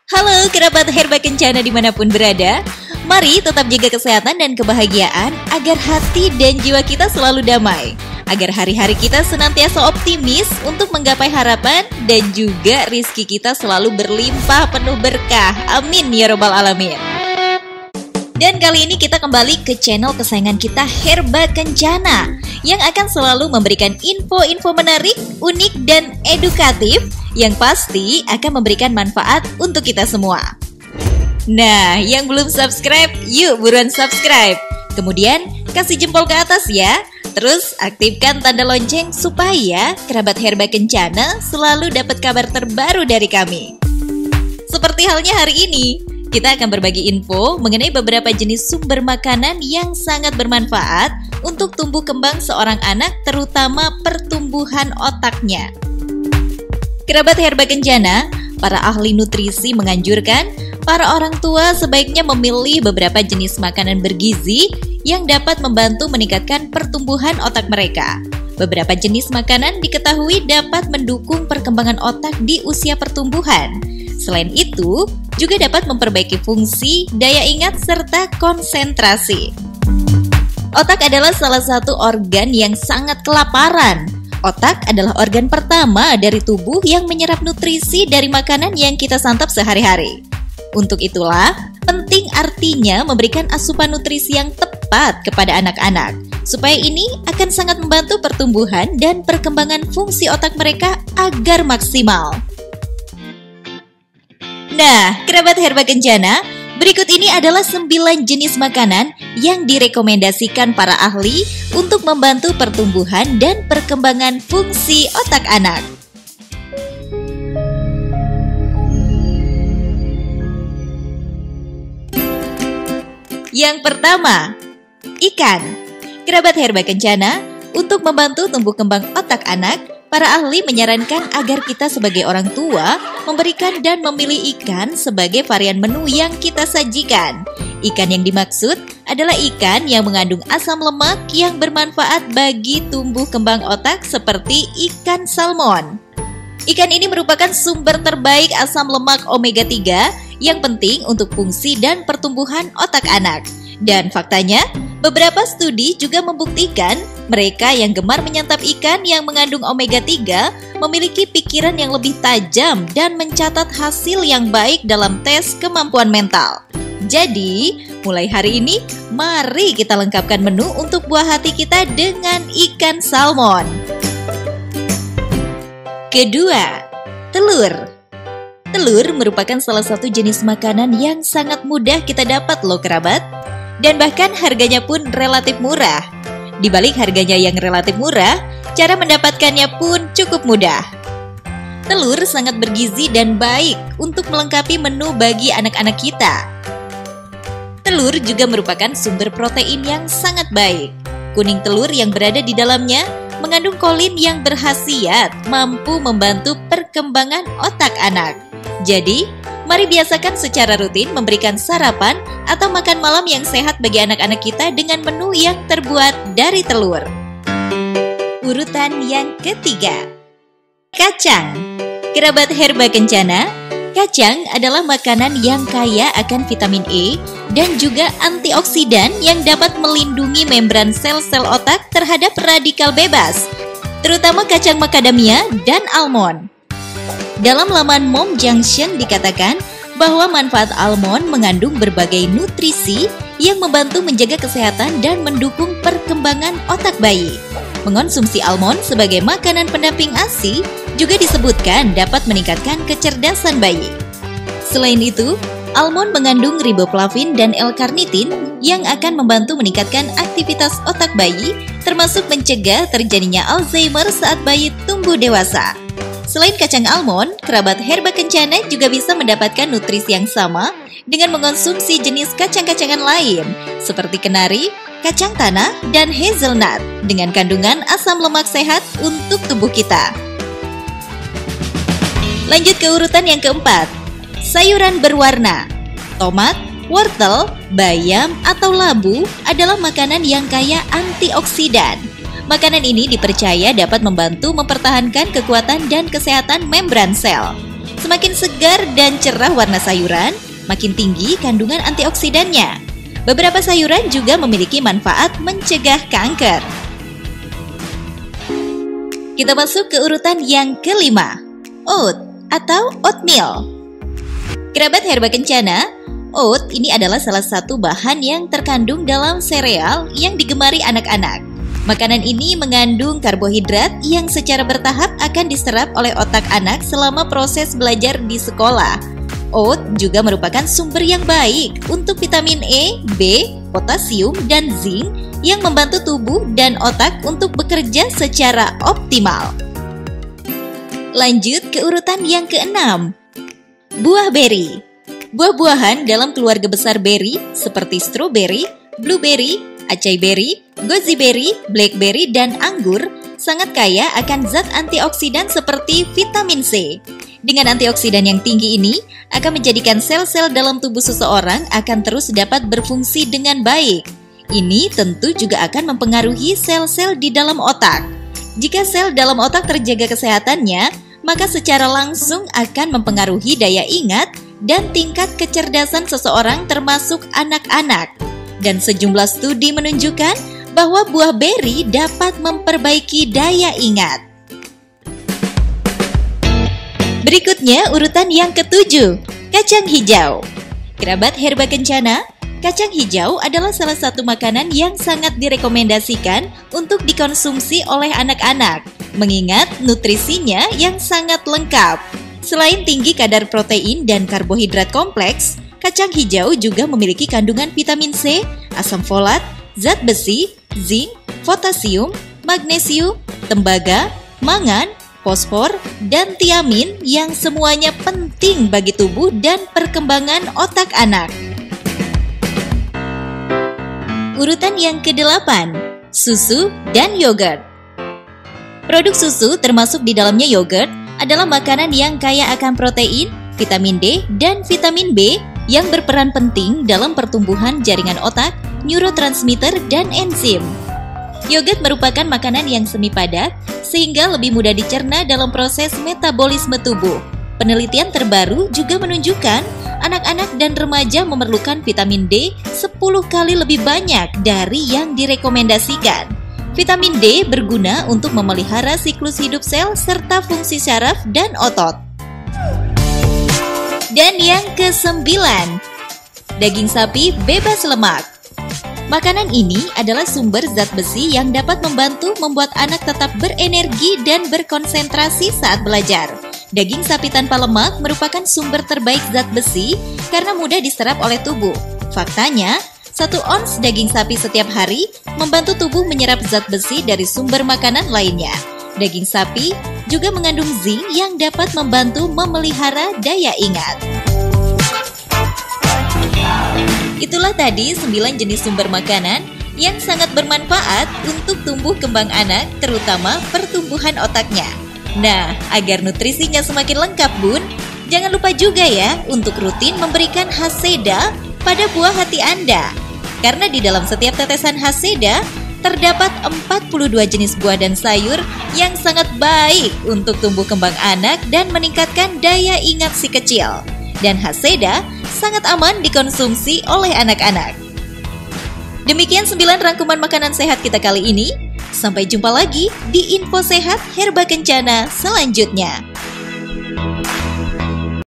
Halo kerabat Herba Kencana dimanapun berada. Mari tetap jaga kesehatan dan kebahagiaan agar hati dan jiwa kita selalu damai, agar hari-hari kita senantiasa optimis untuk menggapai harapan dan juga rizki kita selalu berlimpah penuh berkah. Amin ya robbal alamin. Dan kali ini kita kembali ke channel kesayangan kita Herba Kencana yang akan selalu memberikan info-info menarik, unik, dan edukatif yang pasti akan memberikan manfaat untuk kita semua. Nah, yang belum subscribe, yuk buruan subscribe. Kemudian kasih jempol ke atas ya. Terus aktifkan tanda lonceng supaya kerabat Herba Kencana selalu dapat kabar terbaru dari kami. Seperti halnya hari ini, kita akan berbagi info mengenai beberapa jenis sumber makanan yang sangat bermanfaat untuk tumbuh kembang seorang anak, terutama pertumbuhan otaknya. Kerabat Herba Kencana, para ahli nutrisi menganjurkan para orang tua sebaiknya memilih beberapa jenis makanan bergizi yang dapat membantu meningkatkan pertumbuhan otak mereka. Beberapa jenis makanan diketahui dapat mendukung perkembangan otak di usia pertumbuhan. Selain itu, juga dapat memperbaiki fungsi, daya ingat, serta konsentrasi. Otak adalah salah satu organ yang sangat kelaparan. Otak adalah organ pertama dari tubuh yang menyerap nutrisi dari makanan yang kita santap sehari-hari. Untuk itulah, penting artinya memberikan asupan nutrisi yang tepat kepada anak-anak, supaya ini akan sangat membantu pertumbuhan dan perkembangan fungsi otak mereka agar maksimal. Nah, kerabat Herba Kencana, berikut ini adalah 9 jenis makanan yang direkomendasikan para ahli untuk membantu pertumbuhan dan perkembangan fungsi otak anak. Yang pertama, ikan. Kerabat Herba Kencana, untuk membantu tumbuh kembang otak anak, para ahli menyarankan agar kita sebagai orang tua memberikan dan memilih ikan sebagai varian menu yang kita sajikan. Ikan yang dimaksud adalah ikan yang mengandung asam lemak yang bermanfaat bagi tumbuh kembang otak seperti ikan salmon. Ikan ini merupakan sumber terbaik asam lemak omega 3 yang penting untuk fungsi dan pertumbuhan otak anak. Dan faktanya, beberapa studi juga membuktikan mereka yang gemar menyantap ikan yang mengandung omega 3 memiliki pikiran yang lebih tajam dan mencatat hasil yang baik dalam tes kemampuan mental. Jadi, mulai hari ini, mari kita lengkapkan menu untuk buah hati kita dengan ikan salmon. Kedua, telur. Telur merupakan salah satu jenis makanan yang sangat mudah kita dapat loh kerabat. Dan bahkan harganya pun relatif murah. Di balik harganya yang relatif murah, cara mendapatkannya pun cukup mudah. Telur sangat bergizi dan baik untuk melengkapi menu bagi anak-anak kita. Telur juga merupakan sumber protein yang sangat baik. Kuning telur yang berada di dalamnya mengandung kolin yang berkhasiat mampu membantu perkembangan otak anak. Jadi, mari biasakan secara rutin memberikan sarapan atau makan malam yang sehat bagi anak-anak kita dengan menu yang terbuat dari telur. Urutan yang ketiga, kacang. Kerabat Herba Kencana, kacang adalah makanan yang kaya akan vitamin E dan juga antioksidan yang dapat melindungi membran sel-sel otak terhadap radikal bebas, terutama kacang macadamia dan almond. Dalam laman Mom Junction dikatakan bahwa manfaat almond mengandung berbagai nutrisi yang membantu menjaga kesehatan dan mendukung perkembangan otak bayi. Mengonsumsi almond sebagai makanan pendamping ASI juga disebutkan dapat meningkatkan kecerdasan bayi. Selain itu, almond mengandung riboflavin dan L-karnitin yang akan membantu meningkatkan aktivitas otak bayi, termasuk mencegah terjadinya Alzheimer saat bayi tumbuh dewasa. Selain kacang almond, kerabat Herba Kencana juga bisa mendapatkan nutrisi yang sama dengan mengonsumsi jenis kacang-kacangan lain seperti kenari, kacang tanah, dan hazelnut dengan kandungan asam lemak sehat untuk tubuh kita. Lanjut ke urutan yang keempat, sayuran berwarna. Tomat, wortel, bayam, atau labu adalah makanan yang kaya antioksidan. Makanan ini dipercaya dapat membantu mempertahankan kekuatan dan kesehatan membran sel. Semakin segar dan cerah warna sayuran, makin tinggi kandungan antioksidannya. Beberapa sayuran juga memiliki manfaat mencegah kanker. Kita masuk ke urutan yang kelima, oat atau oatmeal. Kerabat herba kencana, oat ini adalah salah satu bahan yang terkandung dalam sereal yang digemari anak-anak. Makanan ini mengandung karbohidrat yang secara bertahap akan diserap oleh otak anak selama proses belajar di sekolah. Oat juga merupakan sumber yang baik untuk vitamin E, B, potasium, dan zinc yang membantu tubuh dan otak untuk bekerja secara optimal. Lanjut ke urutan yang keenam, buah beri. Buah-buahan dalam keluarga besar beri seperti stroberi, blueberry, acai berry, goji berry, blackberry, dan anggur sangat kaya akan zat antioksidan seperti vitamin C. Dengan antioksidan yang tinggi ini akan menjadikan sel-sel dalam tubuh seseorang akan terus dapat berfungsi dengan baik. Ini tentu juga akan mempengaruhi sel-sel di dalam otak. Jika sel dalam otak terjaga kesehatannya, maka secara langsung akan mempengaruhi daya ingat dan tingkat kecerdasan seseorang termasuk anak-anak. Dan sejumlah studi menunjukkan bahwa buah beri dapat memperbaiki daya ingat. Berikutnya urutan yang ketujuh, kacang hijau. Kerabat herba kencana, kacang hijau adalah salah satu makanan yang sangat direkomendasikan untuk dikonsumsi oleh anak-anak, mengingat nutrisinya yang sangat lengkap. Selain tinggi kadar protein dan karbohidrat kompleks, kacang hijau juga memiliki kandungan vitamin C, asam folat, zat besi, zinc, potasium, magnesium, tembaga, mangan, fosfor, dan tiamin yang semuanya penting bagi tubuh dan perkembangan otak anak. Urutan yang ke-8, susu dan yogurt. Produk susu termasuk di dalamnya yogurt adalah makanan yang kaya akan protein, vitamin D, dan vitamin B yang berperan penting dalam pertumbuhan jaringan otak, neurotransmitter, dan enzim. Yogurt merupakan makanan yang semi padat sehingga lebih mudah dicerna dalam proses metabolisme tubuh. Penelitian terbaru juga menunjukkan anak-anak dan remaja memerlukan vitamin D 10 kali lebih banyak dari yang direkomendasikan. Vitamin D berguna untuk memelihara siklus hidup sel serta fungsi syaraf dan otot. Dan yang ke-9, daging sapi bebas lemak. Makanan ini adalah sumber zat besi yang dapat membantu membuat anak tetap berenergi dan berkonsentrasi saat belajar. Daging sapi tanpa lemak merupakan sumber terbaik zat besi karena mudah diserap oleh tubuh. Faktanya, 1 ons daging sapi setiap hari membantu tubuh menyerap zat besi dari sumber makanan lainnya. Daging sapi juga mengandung zinc yang dapat membantu memelihara daya ingat. Itulah tadi 9 jenis sumber makanan yang sangat bermanfaat untuk tumbuh kembang anak, terutama pertumbuhan otaknya. Nah, agar nutrisinya semakin lengkap, Bun, jangan lupa juga ya untuk rutin memberikan haseda pada buah hati Anda. Karena di dalam setiap tetesan haseda terdapat 42 jenis buah dan sayur yang sangat baik untuk tumbuh kembang anak dan meningkatkan daya ingat si kecil. Dan haseda sangat aman dikonsumsi oleh anak-anak. Demikian 9 rangkuman makanan sehat kita kali ini. Sampai jumpa lagi di Info Sehat Herba Kencana selanjutnya.